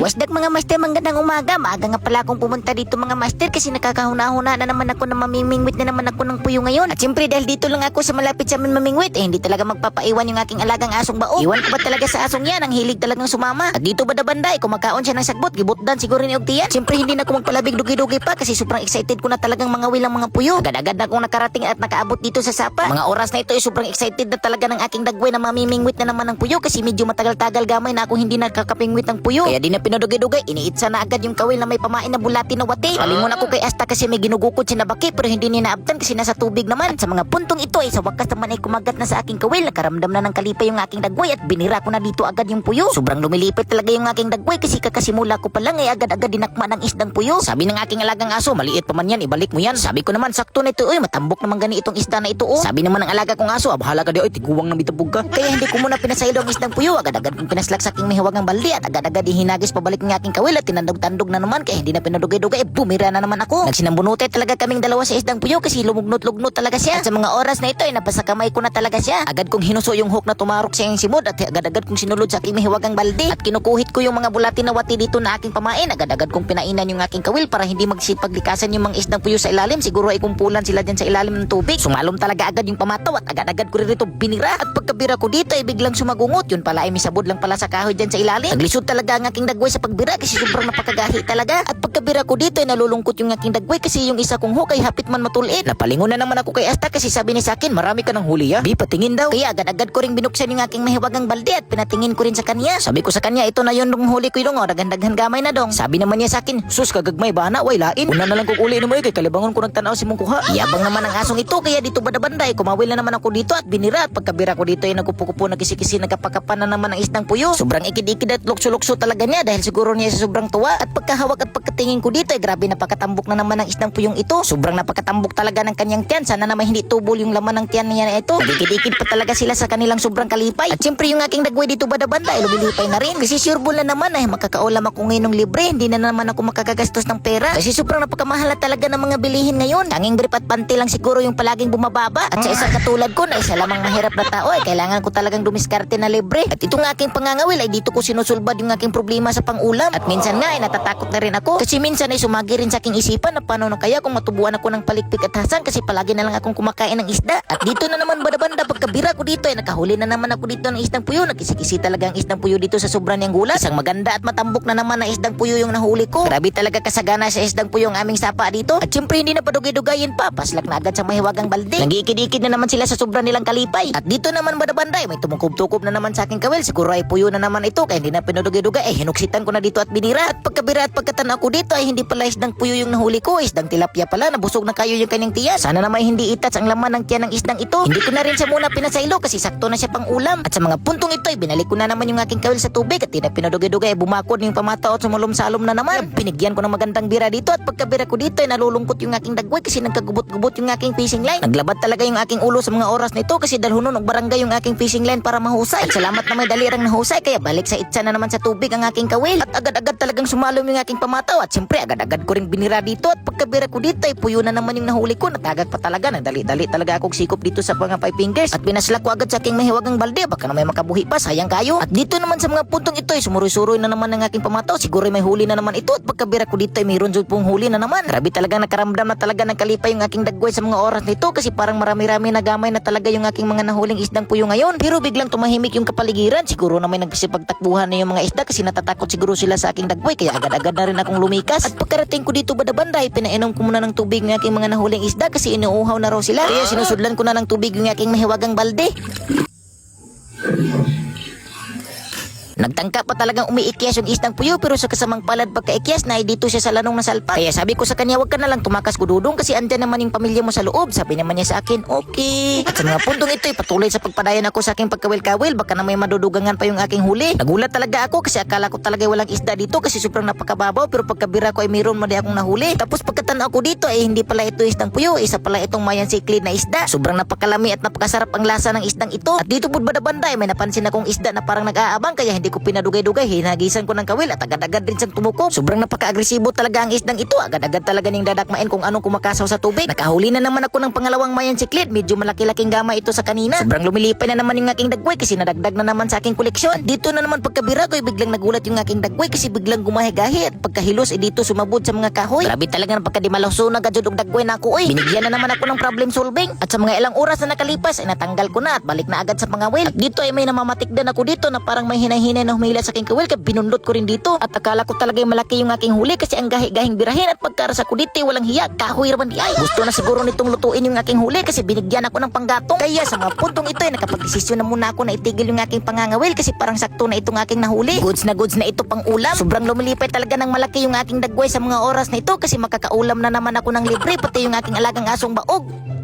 Wasdak mga master, magandang umaga. Maaga nga pala akong pumunta dito mga master kasi nakakahuna-huna na naman ako na mamimingwit na naman ako ng puyo ngayon. At siyempre dahil dito lang ako sa malapit sa amin mamingwit, hindi talaga magpapaiwan yung aking alagang asong bao. Iwan ko ba talaga sa asong yan, ang hilig talagang sumama. At dito banda-banday, kumakaon siya ng sagbot, gibutdan siguro ni Ogtiyan. Siyempre hindi na ako magpalabig dugi-dugi pa kasi sobrang excited ko na talagang mga wilang mga puyo. Agad-agad na akong nakarating at nakaabot dito sa sapa. Mga oras na ito ay sobrang excited na talaga ng aking dagway na mamimingwit na naman ng puyo kasi medyo matagal-tagal gamay na ako hindi nakakapingwit ng puyo. Kaya di na pinadugay-dugay, iniitsa na agad yung kawil na may pamain na bulati na wati. Palingon ako kay Asta kasi may ginugukod siya na baki pero hindi niya naabtan kasi nasa tubig naman. At sa mga puntong ito ay sa wakas naman ay kumagat na sa aking kawil. Nakaramdam na ng kalipay yung aking dagway at binira ko na dito agad yung puyo. Sobrang lumilipit talaga yung aking dagway kasi kakasimula ko pa lang ay agad-agad dinakma ng isdang puyo. Sabi ng aking alagang aso, maliit pa man yan, ibalik mo yan. Sabi ko naman, sakto na ito, matambok naman gani itong isda na ito. Sabi naman ng alaga kong aso, bahala ka di, tiguwang na bitabog ka. Kaya hindi ko muna pinasaylo ang isdang puyo. Agad-agad kong pinaslak sa aking mahiwagang baldi at agad-agad hinagis pabalik ng aking kawil at tinandog-tandog na naman kaya hindi na pinadugay-dugay, bumira na naman ako. Nagsinambunute talaga kaming dalawa sa isdang puyo kasi lumugnot-lugnot talaga siya. At sa mga oras na ito ay napasa kamay ko na talaga siya. Agad kong hinuso yung hook na tumarok sa iyong simod at agad-agad kong sinulod sa aking mahiwagang baldi at kinukuhit ko yung mga bulati na wati dito na aking pamain. Agad-agad kong pinainan yung aking kawil para hindi magsipaglikasan yung mga isdang puyo sa ilalim. Siguro ay kumpulan sila dyan sa ilalim ng tubig. Sumalom talaga agad yung pamataw at agad-agad ko rin rito binira. At pagkabira ko dito ay biglang sumagungot. Yun pala ay may sabod lang pala sa kahoy dyan sa ilalim. Naglisod talaga ang aking dagway sa pagbira kasi sobrang napakagahi talaga. At pagkabira ko dito ay nalulungkot yung aking dagway kasi yung isa kong hook ay hapit man matulit. Napalingon na naman ako kay Asta kasi sabi ni sa akin, marami ka ng huli ya. Bi, patingin daw. Kaya agad-agad ko ring binuksan yung aking mahiwagang balde at pinatingin ko rin sa kanya. Sabi ko sa kanya, ito na yun ng huli ko yung daghan-daghan gamay na dong. Sabi naman niya sa akin, sus kagagmay bana, way lain. Una na lang kong uli ni mo kay kalibangon ko nagtanaw si mong kuha. Yabang naman ang asong ito kaya dito banda-banday, kumawil na naman ako dito at binira at pagkabira ko dito ay nagkupo-kupo nagkisi-kisi nagkapakapan na naman ang isdang puyo. Sobrang ikid-ikid at lukso-lukso talaga niya dahil siguro niya sa sobrang tuwa at pagkahawak at pagkatingin ko dito ay grabe napakatambok na naman ang isdang puyong ito. Sobrang napakatambok talaga ng kanyang tiyan. Sana naman hindi tubol yung laman ng tiyan niya na ito. Nagikid-ikid pa talaga sila sa kanilang sobrang kalipay. At syempre yung aking dagway dito banda-banda ay lumilipay na rin. Kasi sureball na naman ay makakaulam ako ngayon ng libre. Hindi na naman ako makakagastos ng pera. Kasi sobrang napakamahal na talaga ng mga bilihin ngayon. Tanging brief at panty lang siguro yung palaging bumababa. At sa isang katulad ko na isa lamang mahirap na tao ay kailangan ko talagang dumiskarte na libre. At itong aking pangangawil ay dito ko sinusulbad yung aking problema sa pangulam. At minsan nga ay natatakot na rin ako. Kasi minsan ay sumagi rin sa aking isipan na paano na kaya kung matubuan ako ng palikpik at hasan kasi palagi na lang akong kumakain ng isda. At dito na naman banda-banda pagkabira ko dito ay nakahuli na naman ako dito ng isdang puyo. Nakisi-kisi talaga ang isdang puyo dito sa sobrang niyang gulat. Isang maganda at matambok na naman na isdang puyo yung nahuli ko. Grabe talaga kasagana sa isdang puyo ang aming sapa dito. At syempre hindi na padugay-dugayin pa. Paslak na agad sa mahiwagang balde. Nag-iikid-ikid na naman sila sa sobrang nilang kalipay. At dito naman banda-banda ay may tumukob-tukob na naman sa aking kawil. Siguro ay puyo na naman ito kaya hindi na pinadugay-dugay. Hinuksitan ko na dito at binira. At pagkabira at pagkatanaw ko dito ay hindi pala isdang puyo yung nahuli ko. Isdang tilapia pala. Nabusog na kayo yung kanyang tiyan. Sana naman hindi itats ang laman ng tiyan ng isdang ito. Hindi ko na rin siya muna pinasaylo kasi sakto na siya pang ulam. At sa mga puntong ito ay binalik ko na naman yung aking kawil sa tubig at hindi na pinadugay-dugay ay bumakod yung pamataw at sumulom-salom na naman. Binigyan ko ng magandang bira dito at pagkabira ko dito ay nalulungkot yung aking dagway kasi nagkagubot-gubot yung aking fishing line. Naglabad talaga yung aking ulo sa mga oras nito kasi dalhunon og barangay yung aking fishing line para mahusay. At salamat na may dalirang nahusay kaya balik sa itsa na naman sa tubig ang aking kawil. At agad-agad talagang sumalom yung aking pamataw at siyempre agad-agad ko ring binira dito at pagkabira ko dito ay puyo na naman yung nahuli ko. Natagad pa talaga, nagdali-dali talaga akong sikop dito sa mga 5 fingers at pinaslak ko agad sa aking mahiwagang balde baka na may makabuhi pa, sayang kayo. At dito naman sa mga puntong ito ay sumuroy-suroy na naman ng aking pamataw. Siguro ay may huli na naman ito at pagkabira ko dito ay mayroon dyan pong huli na naman. Grabe talaga nakaramdam na talaga ng kalipay yung aking dagway sa mga oras nito kasi parang marami-rami na gamay na talaga yung aking mga nahuling isdang puyo ngayon. Pero biglang tumahimik yung kapaligiran. Siguro na may nagpagtakbuhan na yung mga isda kasi natatakot siguro sila sa aking dagway kaya agad-agad na rin akong lumikas. At pagkarating ko dito banda-banda ay pinainom ko muna ng tubig ng aking mga nahuling isda kasi inuuhaw na raw sila. Kaya sinusudlan ko na ng tubig yung aking mahiwagang balde. Nagtangka pa talagang umiikyas yung isdang puyo pero sa kasamang palad pagkaikyas na ay dito siya sa lanong na salpak. Kaya sabi ko sa kanya, wag ka na lang tumakas gududong kasi andyan naman yung pamilya mo sa loob. Sabi naman niya sa akin, okay. At sa mga puntong ito ay patuloy sa pagpadayan ako sa aking pagkawil-kawil. Baka na may madudugangan pa yung aking huli. Nagulat talaga ako kasi akala ko talaga walang isda dito kasi sobrang napakababaw pero pagkabira ko ay mayroon mali akong nahuli. Tapos pagkatanaw ko dito ay hindi pala ito isdang puyo, isa pala itong mayan siklid na isda. Sobrang napakalami at napakasarap ang lasa ng isdang ito. At dito po banda-banda ay may napansin akong isda na parang nag-aabang kaya hindi ko pinadugay-dugay, hinagisan ko ng kawil at agad-agad din siyang tumukob. Sobrang napaka-agresibo talaga ang isdang ito. Agad-agad talaga ning dadakmain kung anong kumakasaw sa tubig. Nakahuli na naman ako ng pangalawang mayan siklit. Medyo malaki-laking gama ito sa kanina. Sobrang lumilipay na naman yung aking dagway kasi nadagdag na naman sa aking koleksyon. Dito na naman pagkabira ko, biglang nagulat yung aking dagway kasi biglang gumahi-gahi at pagkahilos dito sumabod sa mga kahoy. Grabe talaga ng pagkadimaluso na gadyo og dagway na ako. Binigyan na naman ako ng problem solving at sa mga ilang oras na nakalipas ay natanggal ko na at balik na agad sa pangawil. At dito ay may namamatikdan ako dito na parang may hinay-hinay na humila sa aking kawil kaya binundot ko rin dito at akala ko talaga malaki yung aking huli kasi ang gahi-gahing birahin at pagkaras ako dito walang hiya, kahoy raman di ay. Gusto na siguro nitong lutuin yung aking huli kasi binigyan ako ng panggatong. Kaya sa mga puntong ito ay nakapagdesisyon na muna ako na itigil yung aking pangangawil kasi parang sakto na itong aking nahuli. Goods na ito pang ulam. Sobrang lumilipay talaga ng malaki yung aking dagway sa mga oras na ito kasi makakaulam na naman ako ng libre pati yung aking alagang asong baog.